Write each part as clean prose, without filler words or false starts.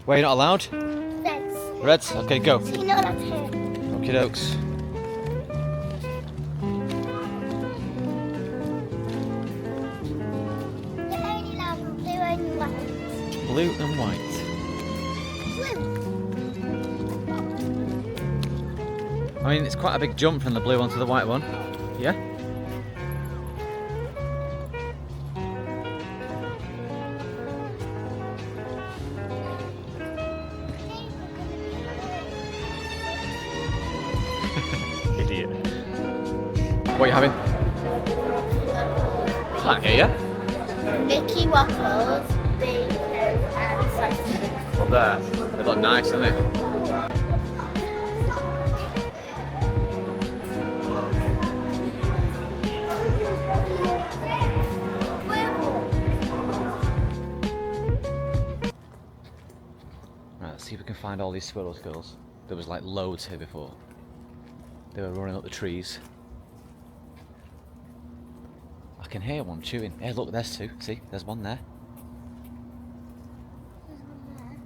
Where you're not allowed? Reds. Reds? Okay, go. So you're not allowed to hit. Okie dokes. You're only allowed blue and white. Blue and white. Blue. I mean, it's quite a big jump from the blue one to the white one. Yeah? Idiot. What are you having? Can't hear you. Mickey waffles, bacon and sausage. Up there. They look nice, don't they? Right, let's see if we can find all these squirrels, girls. There was like loads here before. They were running up the trees. I can hear one chewing. Hey, look, there's two. See, there's one there. There's one there.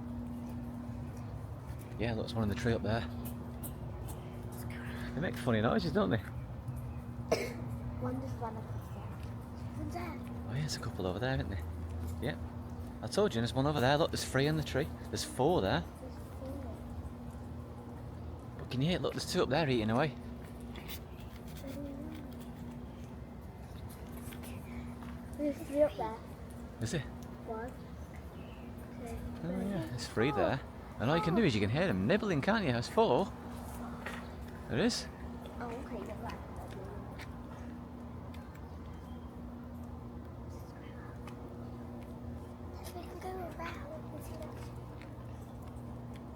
Yeah, look, there's one in the tree up there. They make funny noises, don't they? One just ran across there. One's there. Oh yeah, there's a couple over there, isn't there? Yeah. I told you, there's one over there. Look, there's 3 in the tree. There's 4 there. But can you hear it? Look, there's 2 up there eating away. There's 3 up there. Is it? 1, 2, Oh yeah, there's 3 there. And all you can do is you can hear them nibbling, can't you? There's 4. There is. Oh, okay, you're right. We can go around and see that.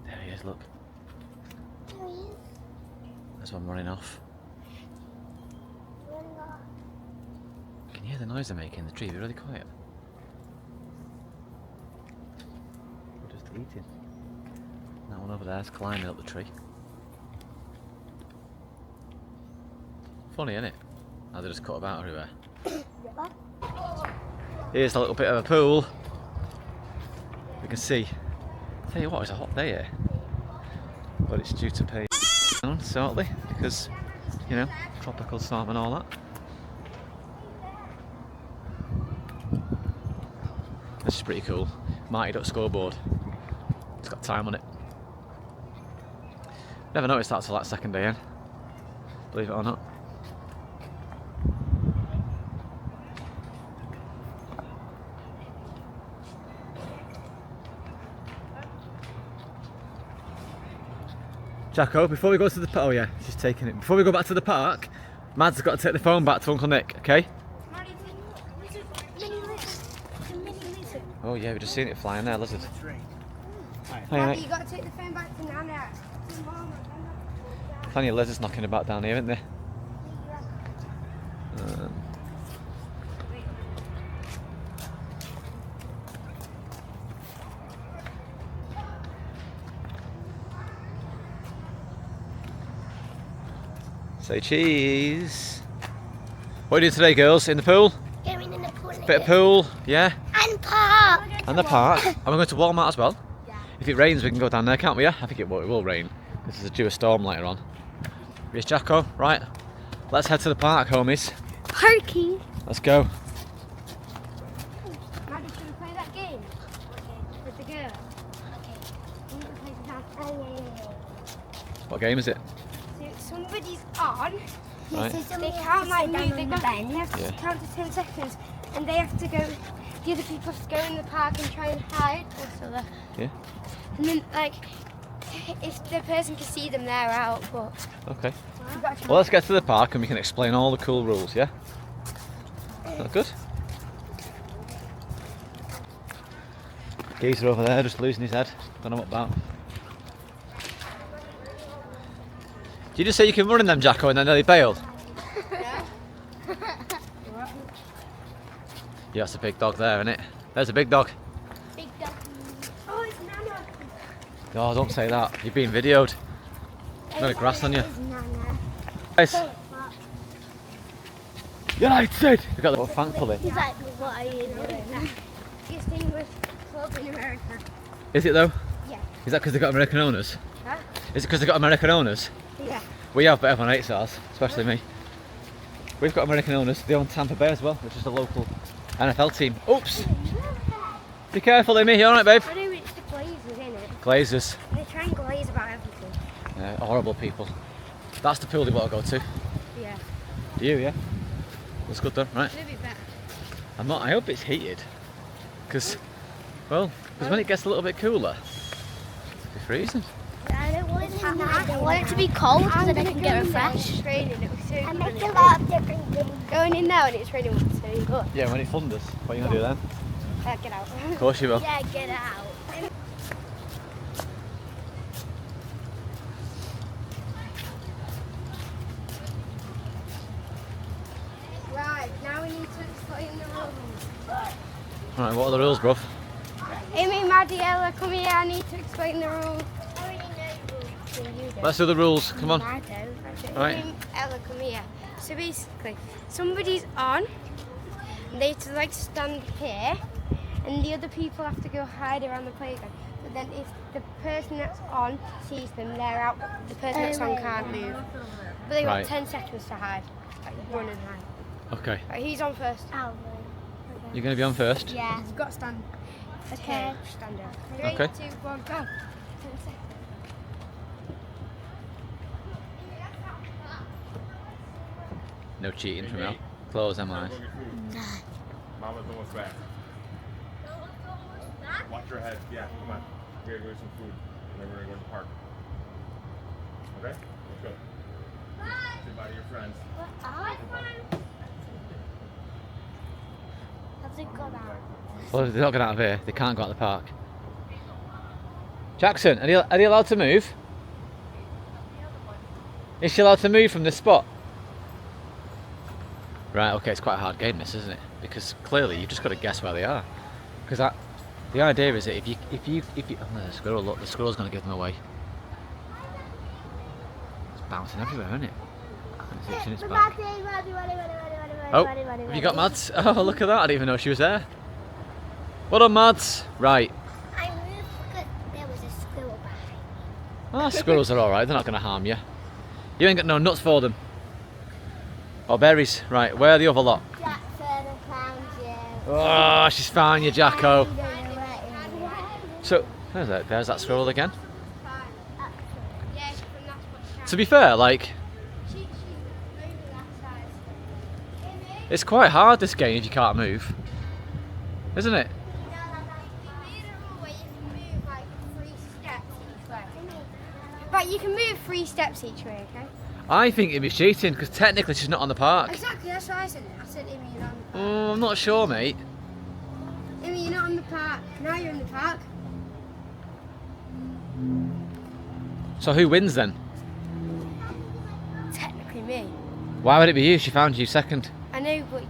There he is, look. There he is. There's one running off. Running off. Can you hear the noise they're making in the tree? They're really quiet. They're just eating. That one over there's climbing up the tree. Funny, isn't it? How they just cut about everywhere. Here's a little bit of a pool. We can see. Tell you what, it's a hot day here. But it's due to pay down shortly because, you know, tropical storm and all that. This is pretty cool. Mighty Duck scoreboard. It's got time on it. Never noticed that till that second day in. Believe it or not. Jacko, before we go to the park, oh yeah, she's taking it. Before we go back to the park, Mad's got to take the phone back to Uncle Nick, okay? Oh yeah, we've just seen it flying there, lizard. Hey, Daddy, you got to take the phone back to Nana. Plenty of lizards knocking about down here, isn't there? Say cheese. What are you doing today, girls? In the pool? Going in the pool. Bit of pool, yeah? And park. And the park. And we're going to Walmart as well. Yeah. If it rains, we can go down there, can't we? Yeah? I think it will rain. This is a due a storm later on. Yes, Jacko. Right. Let's head to the park, homies. Parky. Let's go. Maddie, should we play that game? With the girl? What game is it? So somebody's on. Right. They can't like move. They have to Yeah. count to 10 seconds, and they have to go. The other people have to go in the park and try and hide. Also, Yeah. and then like, if the person can see them, they're out. But Okay. you've got to Well, let's get to the park and we can explain all the cool rules, yeah? That good? Geezer over there just losing his head. Don't know what about. Did you just say you can run in them, Jacko, and then nearly bailed? Yeah, that's a big dog there, isn't it? There's a big dog. Big dog. Oh, it's Nana. Oh, don't say that. You're being videoed. Got a grass on you. It's Nana. Guys. United! We've got the thankfully. He's like, what are you doing? Biggest English club in America. Is it though? Yes. Is that because they've got American owners? Huh? Is it because they've got American owners? Yeah. We have, but everyone hates ours, especially me. We've got American owners. They own Tampa Bay as well, which is a local NFL team. Oops! Be careful, Amy. You alright, babe? I know it's the Glazers, isn't it? Glazers. They try and glaze about everything. Horrible people. That's the pool they want to go to. Yeah. Do you, yeah? Looks good though, right? It'll be better. I hope it's heated. Because when it gets a little bit cooler, it'll be freezing. I don't want it to I want it to be cold so that I can get refreshed. It's raining. It was so I good. make a lot of different things. Going in now and it's raining was so good. Yeah, when it thunders, what are you going to do then? Get out. Of course you will. Yeah, get out. Right, now we need to explain the rules. Right, what are the rules, bruv? Amy, Maddie, Ella, come here. I need to explain the rules. I already know you. Let's do the rules, come on. I don't. Right. Amy, Ella, come here. So basically, somebody's on, and they have to like stand here, and the other people have to go hide around the playground. But then if the person that's on sees them, they're out. The person that's on can't move. But they got Right. 10 seconds to hide. Like run and hide. Okay. Right, who's on first? Oh, You're going to be on first? yeah. You've got to stand. Okay. Stand there. Okay. 3, 2, 1, go. 10 seconds. No cheating from now. Close them eyes. Mama's almost back. Watch your head. Yeah, come on. We gotta go get some food. And then we're gonna go to the park. Okay? Let's go. Say bye to your friends. Have they got out? Well, they're not going out of here. They can't go out of the park. Jackson, are they allowed to move? Is she allowed to move from this spot? Right, okay, it's quite a hard game this, isn't it? Because clearly you've just got to guess where they are. Because the idea is that if you oh, there's a squirrel, look, the squirrel's going to give them away. It's bouncing everywhere, isn't it? It's itching its back. Oh, have you got Mads? Oh, look at that, I didn't even know she was there. Well done, Mads. Right. I moved because there was a squirrel behind. Ah, squirrels are alright, they're not going to harm you. You ain't got no nuts for them. Or berries. Right, where are the other lot? Jackson, I found you. Oh, she's found you, Jacko. I don't know where you are. So, there's that squirrel again. Yeah, from that spot. To be fair, like, She over that side. it's quite hard this game if you can't move. Isn't it? Right, you can move 3 steps each way, okay? I think it'd be cheating because technically she's not on the park. Exactly, that's what I said. I said, Amy, you're not on the Oh, I'm not sure, mate. park. Amy, you're not on the park. Now you're in the park. So who wins then? Technically me. Why would it be you? She found you second. I know, but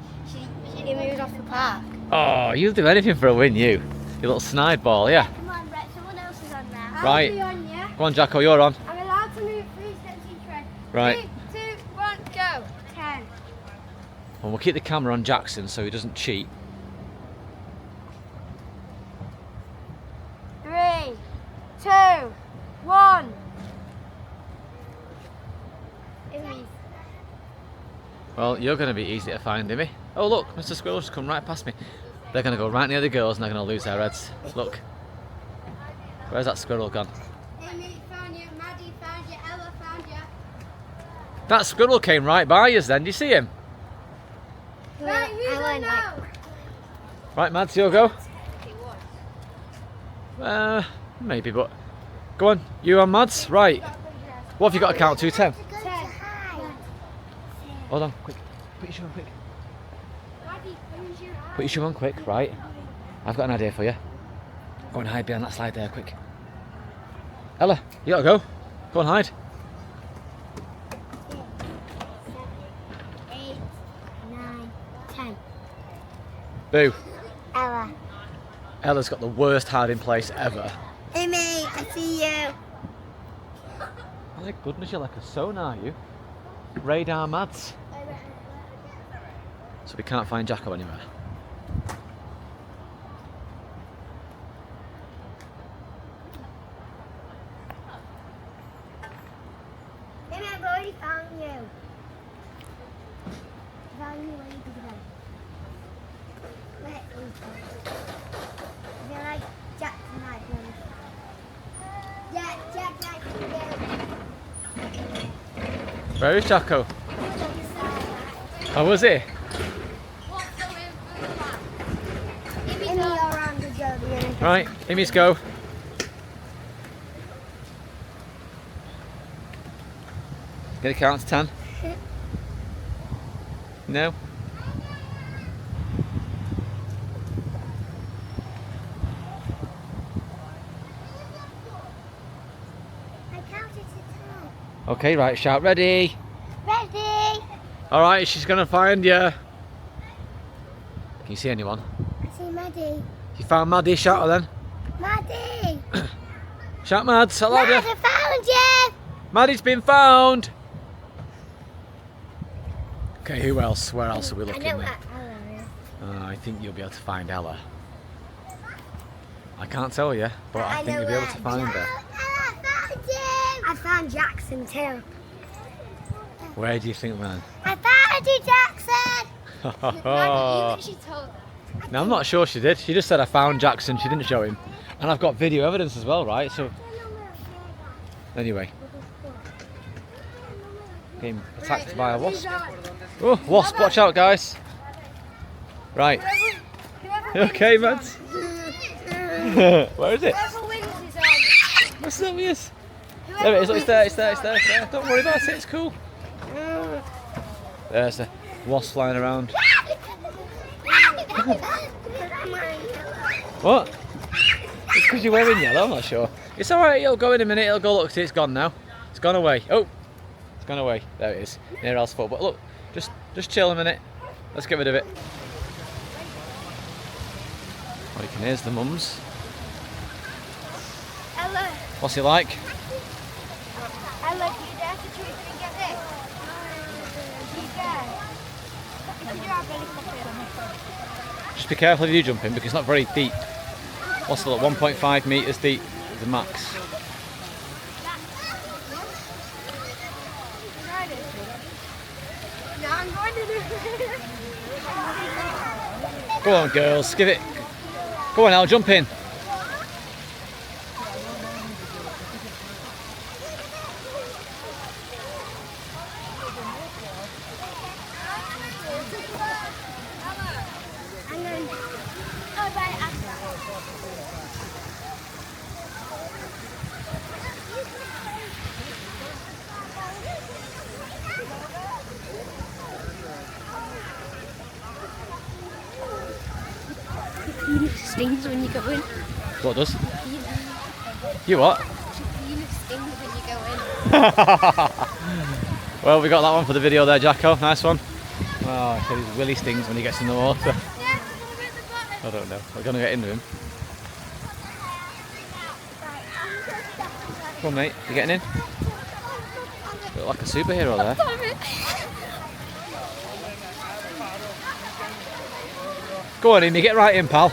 Amy was off the park. Oh, you'll do anything for a win, you. You little snide ball, yeah. Come on, Brett, someone else is on now. Right. I'll be on, yeah? Go on, Jacko, you're on. I'm allowed to move 3 steps each way. Right. 3, 2, 1, go. 10. And we'll keep the camera on Jackson so he doesn't cheat. 3, 2, 1. Amy. Well, you're going to be easy to find, Amy. Oh, look, Mr. Squirrel's just come right past me. They're going to go right near the girls and they're going to lose their heads. Look. Where's that squirrel gone? Amy found you, Maddie found you, Ella found you. That squirrel came right by us then. Do you see him? Right, who's on now? Right, Mads, you'll go? Maybe, but... Go on, you and Mads? Right. What have you got to count to? 10? To go to hide. Hold on, quick. Put your shoe on quick. Maddie, who's your Put your shoe on quick, right. I've got an idea for you. Go and hide behind that slide there, quick. Ella, you gotta go. Go and hide. 8, 9, 10. Boo. Ella. Ella's got the worst hiding place ever. Amy, I see you. My goodness, you're like a sonar, you. Radar Mads. So we can't find Jacko anywhere. found you. Found you when you did it. Where is it? They're like Jackson like them. Yeah, Jack like you. Where is Jacko? Oh, was he? In the around the Jody. Right, Emmy's go. Gonna count to 10? No? I counted to 10. Okay, right, shout ready. Ready? Alright, she's gonna find you. Can you see anyone? I see Maddie. You found Maddie, shout her then. Maddie! Shout Mads, I love you. Maddie, I found you! Maddie's been found. Okay, who else? Where else are we looking I know then? what Ella is. I think you'll be able to find Ella. I can't tell you, but I think you'll be able to find her. Ella, I found you! I found Jackson too. Where do you think then? I found you, Jackson! You literally told her. No, I'm not sure she did. She just said I found Jackson, she didn't show him. And I've got video evidence as well, right? So, anyway. Getting attacked by a wasp. Oh, wasp, watch out guys. Right. Okay, Mads. Where is it? Whoever wins is on. What's that with? There it is, look, it's there, it's there, it's there, it's there. Don't worry about it, it's cool. There's a wasp flying around. What? It's because you're wearing yellow, I'm not sure. It's alright, it'll go in a minute, it'll go, look, see, it's gone now. It's gone away. Oh, it's gone away. There it is, near Al's foot. But look, just chill a minute. Let's get rid of it. Oh, you can hear the mums. Ella, What's he like? Ella, do you dare to try and get this? Do you dare? If you do, I'll really pop it. Just be careful if you jump in because it's not very deep. What's the 1.5 metres deep, the max. No, I'm going to do it. Go on girls, give it. Go on Al, jump in. Stings when you go in. What does? You what? Stings when you go in. Well, we got that one for the video there, Jacko. Nice one. Oh, he said his willy stings when he gets in the water. I don't know. We're gonna get into him. Come on, mate. You getting in? You look like a superhero there. Go on, Amy. Get right in, pal.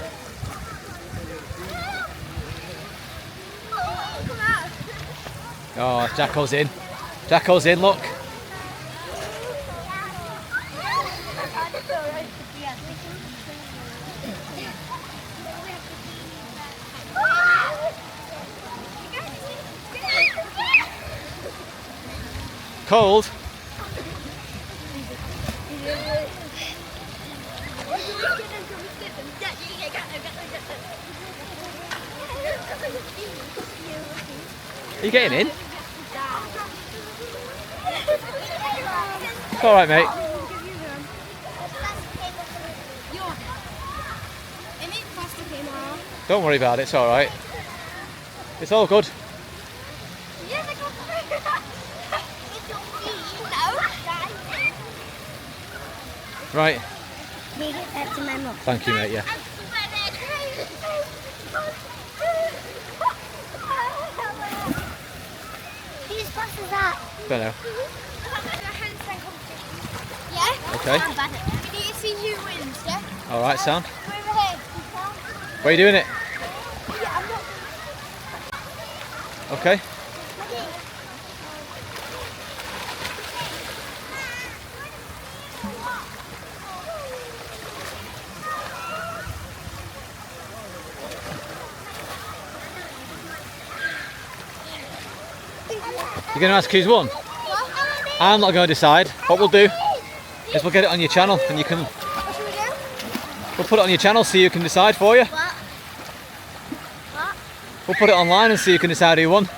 Oh, Jacko's in. Jacko's in, look. Cold. Are you getting in? It's alright, mate. Don't worry about it, it's alright. It's all good. Right. Thank you, mate, yeah. Whose bus is that? Don't know. Yeah? Okay. We need to see who wins, yeah? Alright, sound. Come over here. Where are you doing it? Yeah, I'm not. Okay. You're going to ask who's won? I'm not going to decide. What we'll do is we'll get it on your channel and you can... What should we do? We'll put it on your channel so you can decide for you. What? What? We'll put it online and so you can decide who won. Yeah.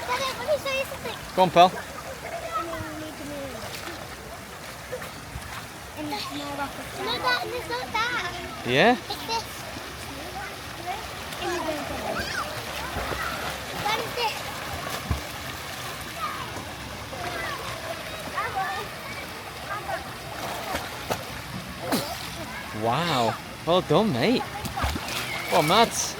Daddy, let me show you something. Go on, pal. No, that, it's not that. Yeah? It's this. What is this? Wow. Well done, mate. Well, Mads.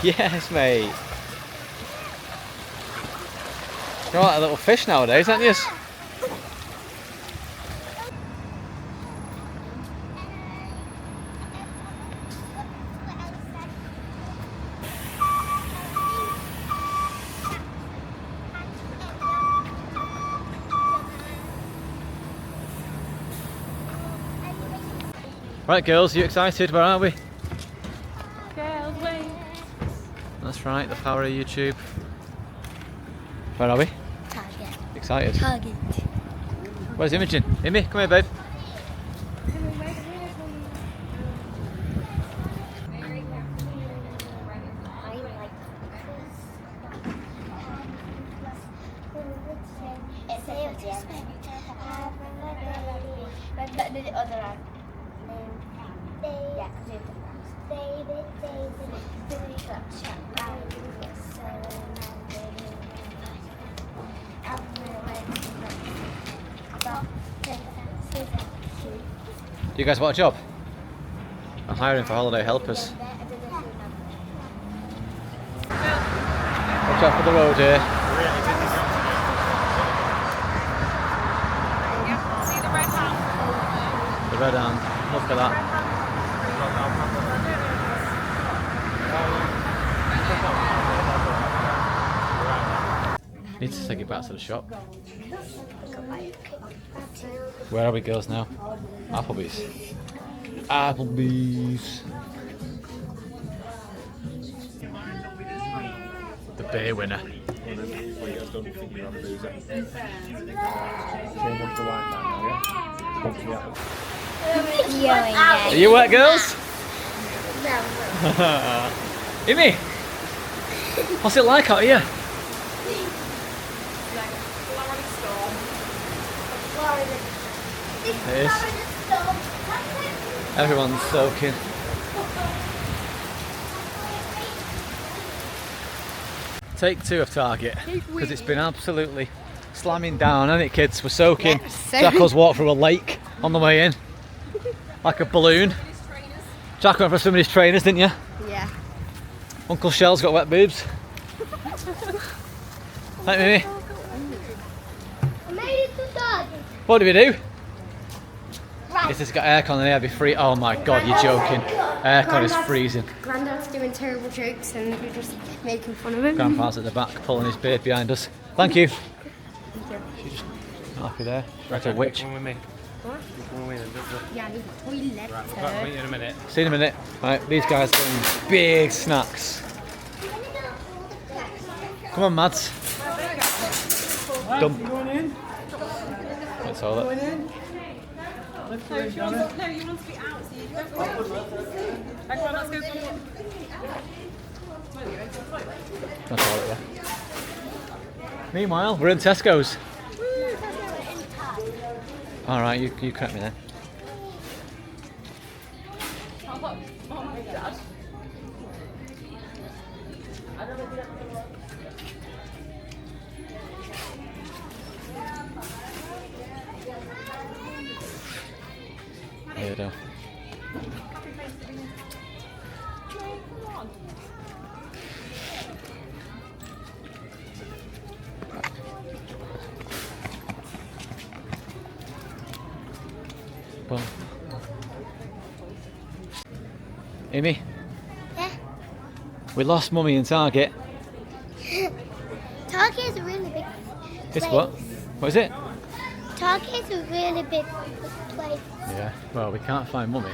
Yes, mate. You're like a little fish nowadays, aren't you? Right, girls, are you excited? Where are we? Girls, wait. That's right, the power of YouTube. Where are we? Target. Excited? Target. Where's Imogen? Imi, come here, babe. The other one. Yeah, David, Do you guys want a job? I'm hiring for holiday helpers. Watch out for the road here. See the red hand? The red hand. Look at that. Need to take it back to the shop. Where are we, girls, now? Applebee's. Applebee's. The beer winner. Are you wet, girls? Imi, what's it like out here? It is. Everyone's soaking. Take 2 of Target, because it's been absolutely slamming down, hasn't it, kids? We're soaking. Yeah, so- Jacko's walked through a lake on the way in, like a balloon. Jack went for somebody's trainers, didn't you? Yeah. Uncle Shell's got wet boobs. Like Mimi. I made it to Target. What do we do? Right. If this got aircon in here, it'd be free. Oh my god, you're joking. Aircon is freezing. Grandad's doing terrible jokes and we're just making fun of him. Grandpa's at the back pulling his beard behind us. Thank you. She's just not happy there. She's like a witch. Come with me. What? Come with me. Yeah, I need the toilet. Right, we'll meet you in a minute. See you in a minute. Right, these guys are getting big snacks. Come on, Mads. Dump. That's all that. No, you want to be out, so you don't go. Come on, let's go. That's all it there. Meanwhile, we're in Tesco's. Alright, you correct me then. There you go. Boom. Amy, Yeah. we lost Mummy in Target. Target is a really big It's place. what? What is it? Target is a really big place. Yeah, well, we can't find Mummy.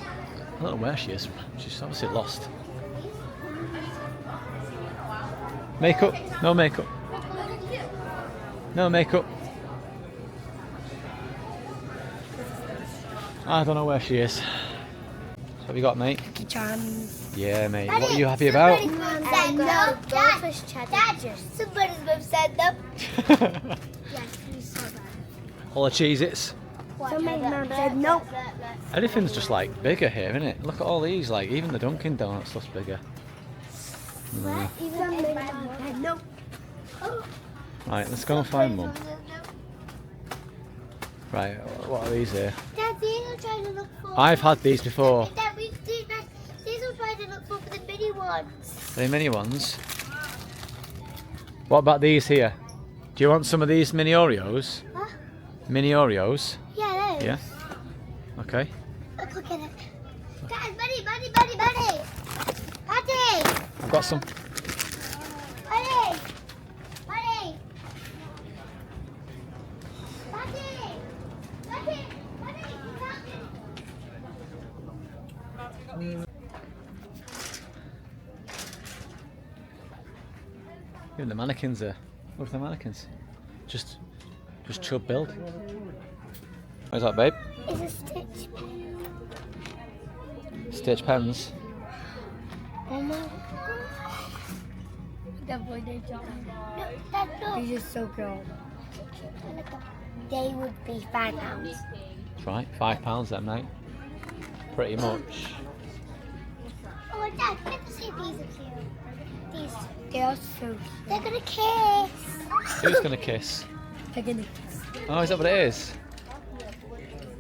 I don't know where she is. She's obviously lost. Makeup? No makeup. No makeup. I don't know where she is. So have you got, mate? Charms. Yeah, mate. What are you happy about? No, Dad, somebody's mum said them. Yes, we saw that. All the Cheez-Its. Somebody's mum said no. Everything's just like bigger here, isn't it? Look at all these, like even the Dunkin' Donuts stuff's bigger. Mm. Somebody's mum said no. Right, let's go and find Mum. Right, what are these here? Dad, these I'm trying to look for. I've had these before. Dad, these I'm trying to look for the mini ones. The mini ones. What about these here? Do you want some of these mini Oreos? Huh? Mini Oreos? Yeah, those. Yeah. Okay. Look at it. Dad, buddy. I've got some. Buddy. Even the mannequins there. Look at the mannequins. Just chub build. Where's that, babe? It's a stitch pen. Stitch pens. That boy did John. No, Dad, look. These are so cool. They would be £5. That's right, £5 then, mate. Pretty much. Oh, Dad, look at the same these are cute. These. They are so cute. They're gonna kiss. Who's gonna kiss? They're gonna kiss. Oh, is that what it is?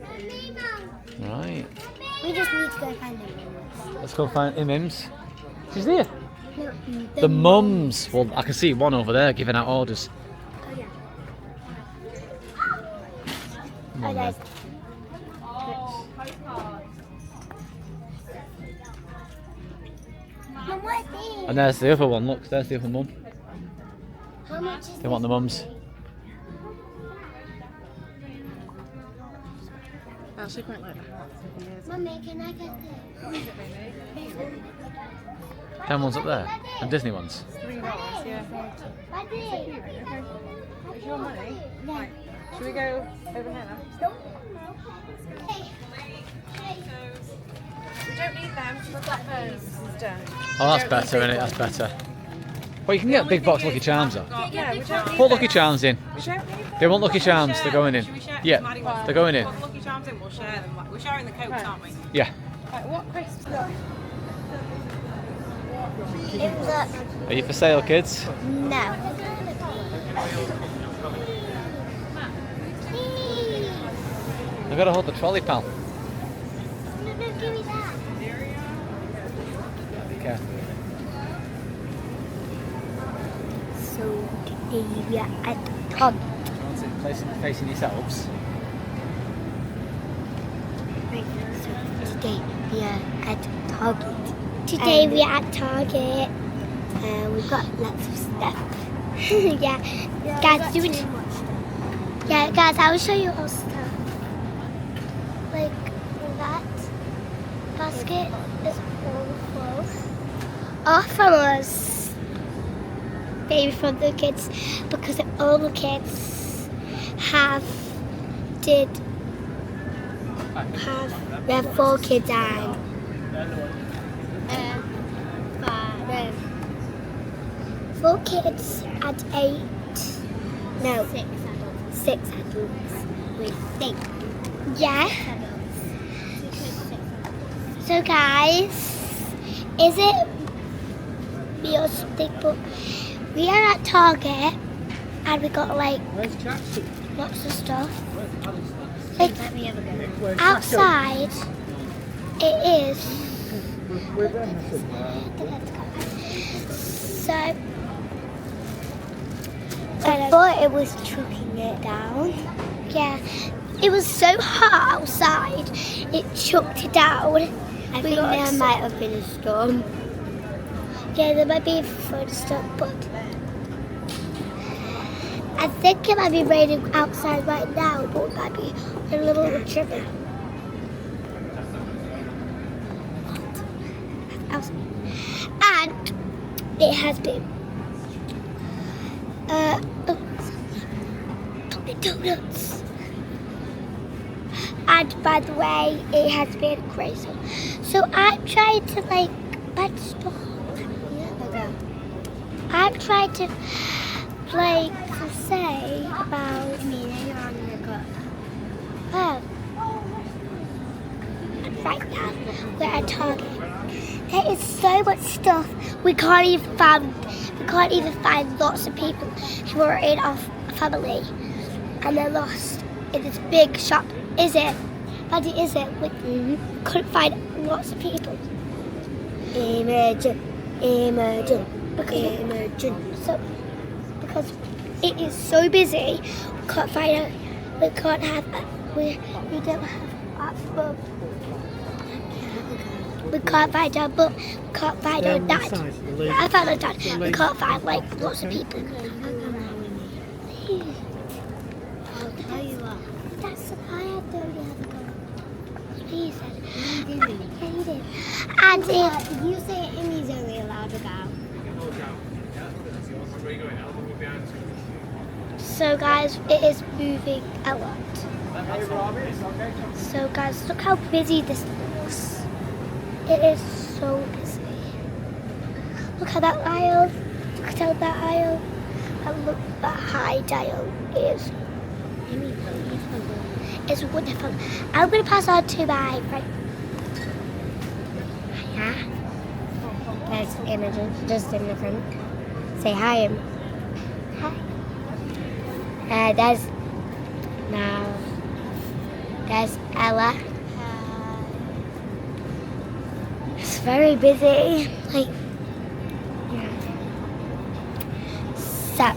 Mommy, Mum. Right. We just need to go find them. Let's go find Imims. She's there. No, The mums. Well, I can see one over there giving out orders. Oh, yeah. Come on, Oh, then. Mum, what are these? And there's the other one. Look, there's the other mum. How much is They want the mums. Actually, quite like that. Mummy, can I get this? Them ones up there. And Disney ones. $3, yeah. Buddy. Is your money? Yeah. Should we go over here now? We don't need them. We've got those. This is done. Oh, that's better, isn't it? That's better. Well, you can get big box Lucky Charms though. Yeah, we don't need Put Lucky Charms in. We don't need them. They want Lucky Charms. Share They're going in. them. Should we share? Yeah, Maddie wants they're going in. Put the Lucky Charms in. We'll share them. We're sharing the Cokes, aren't we? Yeah. Right, what crisps? Are you for sale, kids? No. They've got to hold the trolley, pal. No, give me that. Be careful. So today we are at Tom. Facing yourselves. Right, so today we are at Target. Today we are at Target. We've got lots of stuff. yeah. Guys, do it. Yeah, guys, I will show you all stuff. Like that basket is all full. All from us. Baby from the kids, because all the kids we have 4 kids and 4 kids and 8 no 6 adults we think. Yeah. So guys, is it me or something? But we are at Target and we got like lots of stuff. Like outside, it is. So I thought it was chucking it down. Yeah, it was so hot outside, it chucked it down. I think there might have been a storm. Yeah, there might be a thunderstorm, but I think it might be raining outside right now, but it might be a little drizzle. And it has been donuts. And by the way, it has been crazy. So I'm trying to let's stop. I'm trying to say about right now we're at Target. There is so much stuff we can't even find lots of people who are in our family and they're lost in this big shop. Is it? Daddy, is it? We couldn't find lots of people. Imagine. Because it is so busy, we don't have book. We can't find our book. We can't find our dad. I found our dad. We can't find lots of people. Please. I'll tell you what. That's the I don't have to go. Please. And if You say Emmy's only allowed to go. so guys, it is moving a lot. So guys, look how busy this looks. It is so busy. Look at that aisle. Look at that aisle. And look that high aisle is. It's wonderful. I'm going to pass on to my friend. Yeah. There's Imogen just in the front. Say hi, Em. Hi. There's Ella. It's very busy. So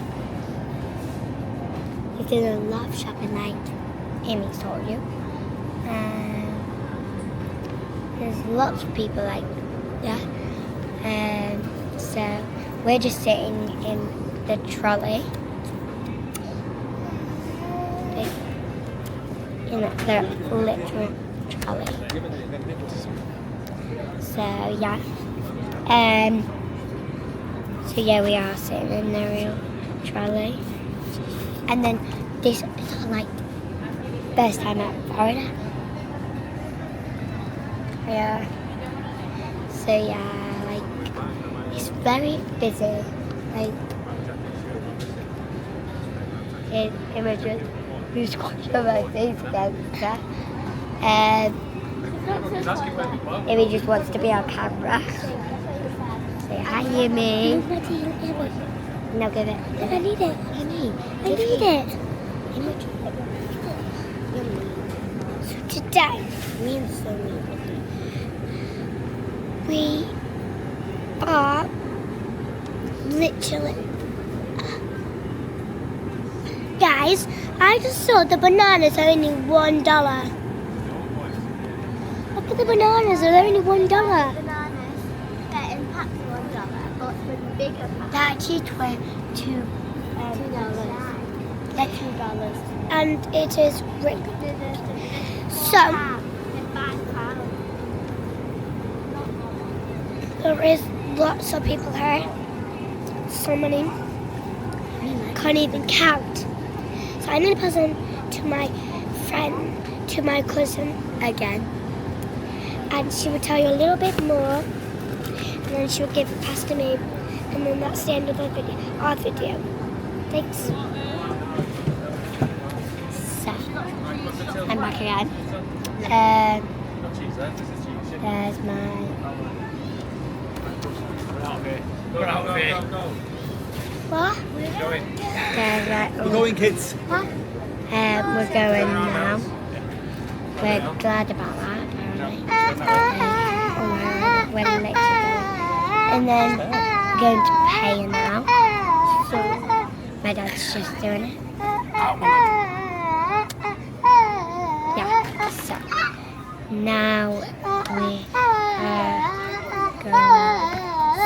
we did a lot of shopping like Amy told you. There's lots of people so we're just sitting in the trolley. In the literal trolley. So yeah, we are sitting in the real trolley. And then this is first time at Florida. Yeah. So it's very busy. Images. Who's scratching my face again? Amy just wants to be on camera. Say hi, Amy. No, give it. I need it. Amy, I need it. So today, we are literally. Guys, I just saw the bananas are only $1. Look at the bananas, they're only $1. Bananas, they're in packs of $1, but the bigger packs. They're actually $2. They're $2. And it is great. So, there is lots of people here. So many. Can't even count. So I'm going to pass on to my friend, to my cousin again. And she will tell you a little bit more. And then she will give it past to me. And then that's the end of our video. Thanks. So, I'm back again. There's my... What? We're going, kids. What? We're going now. We're glad about that, apparently. We're literally going. And then we're going to pay now. So my dad's just doing it. Yeah, so now we are going.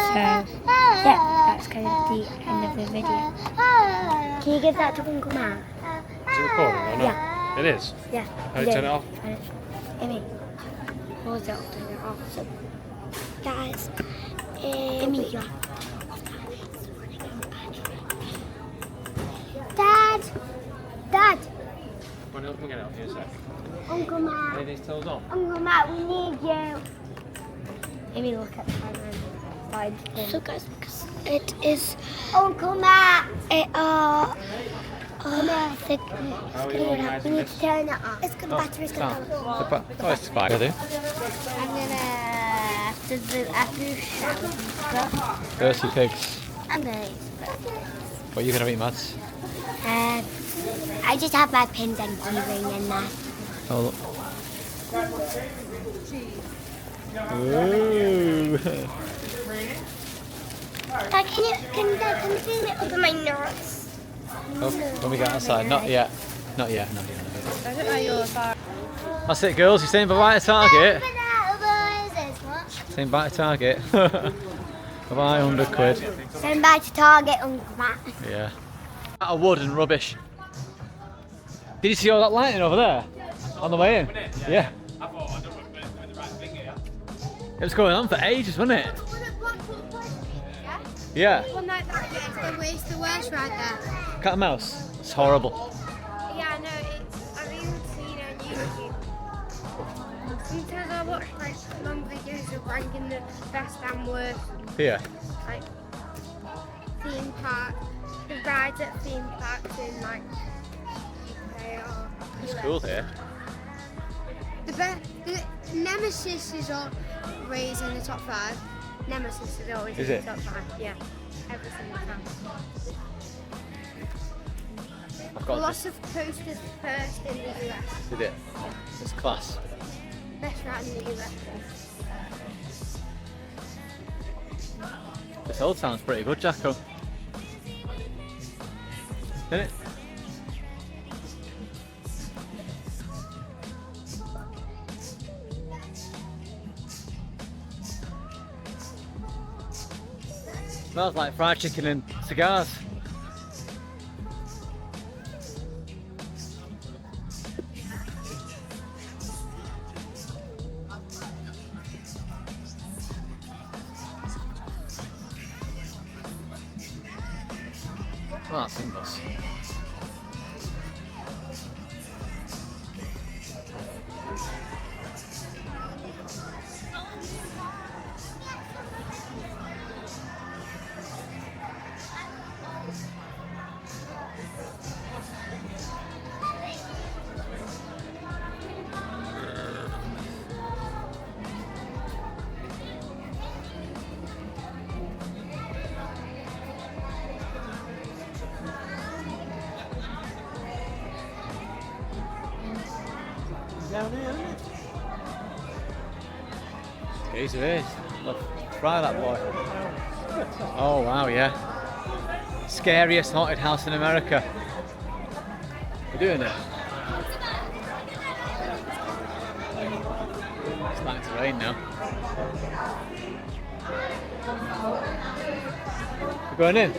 So yeah, that's kind of the end of the video. Can you give that to Uncle Matt? Is it recording or not? Yeah. It is? Yeah. How do you turn it off? Amy, pause it, turn it off. So, Guys, Amy, Dad! we're going to help you in a sec. Uncle Matt. Lay these toes on. Uncle Matt, we need you. Maybe look at the camera and find. So guys, because it is Uncle Matt. How are you organising We need this? to turn it off. It's good battery's gonna go. Oh, it's fine. I'm gonna after Thirsty pigs. I'm gonna eat What are you going to eat, Mads? I just have my pins and keyring in there. Oh, look. Ooh. Can you see it over my nose? Oh, when we get outside. Not yet. Not yet. Not yet. I don't know yours are. That's it, girls. You're saying bye-bye to Target. What? Saying bye to Target. Bye-bye, £100. Send back to Target, Uncle Matt. Yeah. Out of wood and rubbish. Did you see all that lighting over there? On the way in? Yeah. It was going on for ages, wasn't it? Yeah. One like that, it's the worst right there. Cat and mouse. It's horrible. Yeah, I know. I've even seen it on YouTube. Sometimes I watch like long videos of ranking the best and worst, Here. like theme park, the rides at theme parks in like UK or It's US. cool here. The Nemesis is always in the top 5. Nemesis is always Is in it? the top 5. Yeah, every single time. I've got Lots of coasters first in the US. Did it? It's class. Best ride in the US. This whole town's pretty good, Jacko. Isn't it? Smells like fried chicken and cigars. Oh, that's Ingles. Down there, isn't it? Easy is. Look, try that boy. Oh wow, yeah. Scariest haunted house in America. We're doing it. It's starting to rain now. We're going in.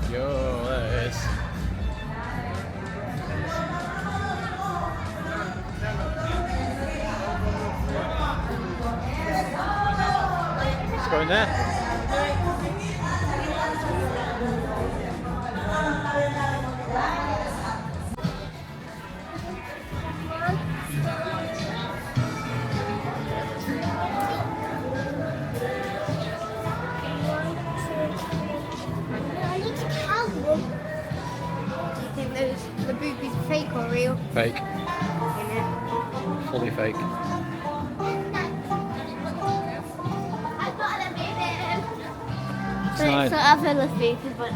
Yo, there it is. Let's go in there. I need to count them. Do you think the boobies are fake or real? Fake. Yeah. Fully fake. It's nice. I've heard of babies, but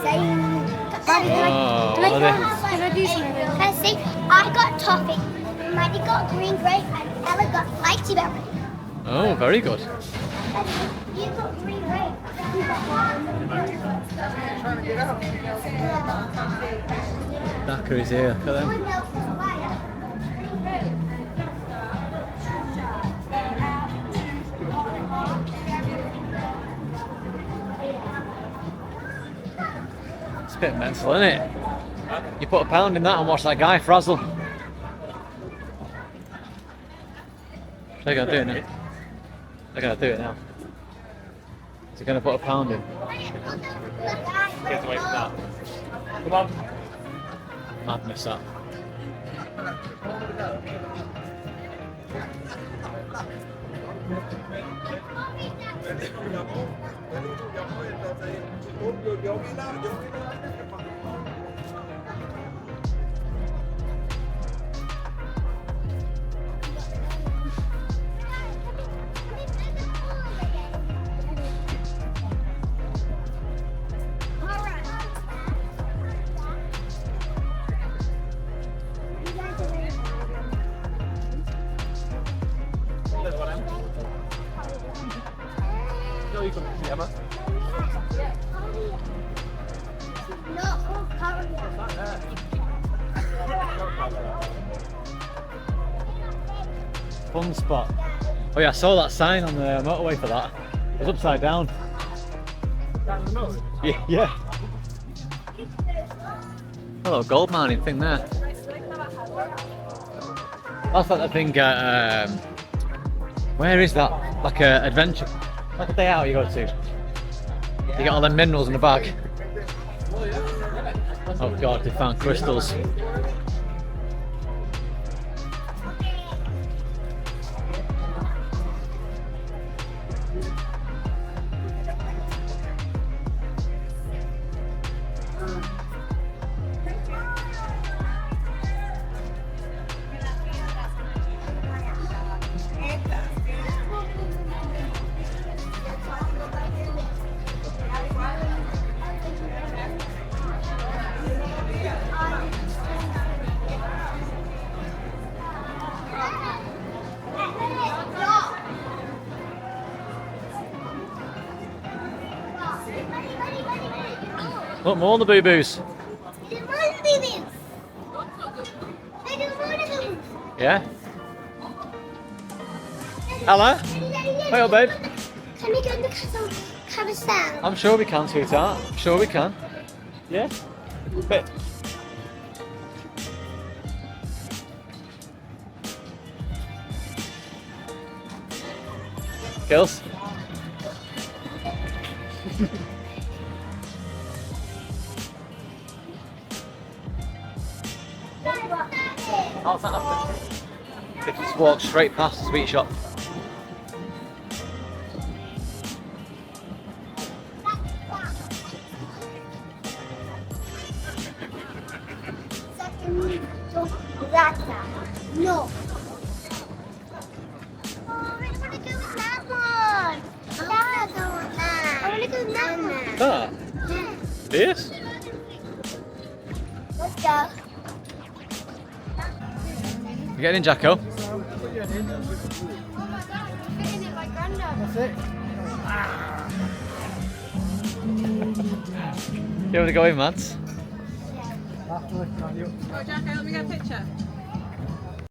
same. Oh, what are they? Can I do something? Can I see? I got toffee. Maddie got green grape, and Ella got lychee berry. Oh, very good. You've got 3 legs. You've got 1. Daiquiris here, look at them. It's a bit mental, isn't it? You put a pound in that and watch that guy frazzle. They're gonna do it now. They're gonna do it now. They're gonna put a pound in. Get away from that. Come on. Madness that. No, you come here, Emma. Fun spot. Oh yeah, I saw that sign on the motorway for that. It was upside down. Yeah, yeah. Hello, gold mining thing there. That's like the thing at, where is that? Like a adventure, like a day out you go to. You get all the minerals in the bag. Oh god, they found crystals. Look, more on the boo-boos. Yeah? Hello? Hey up, babe. Can we go in the carousel? I'm sure we can, sweetheart. I'm sure we can. Yeah? Bit. Girls? How's that happen? They just walk straight past the sweet shop. No. Oh, I want to go with that one. I want to go with that one. Ah, yes. Let's go. You getting in, Jacko? Oh my god, I'm fitting it like Grandad. You want to go in, Mads? Oh, Jacko, let me get a picture.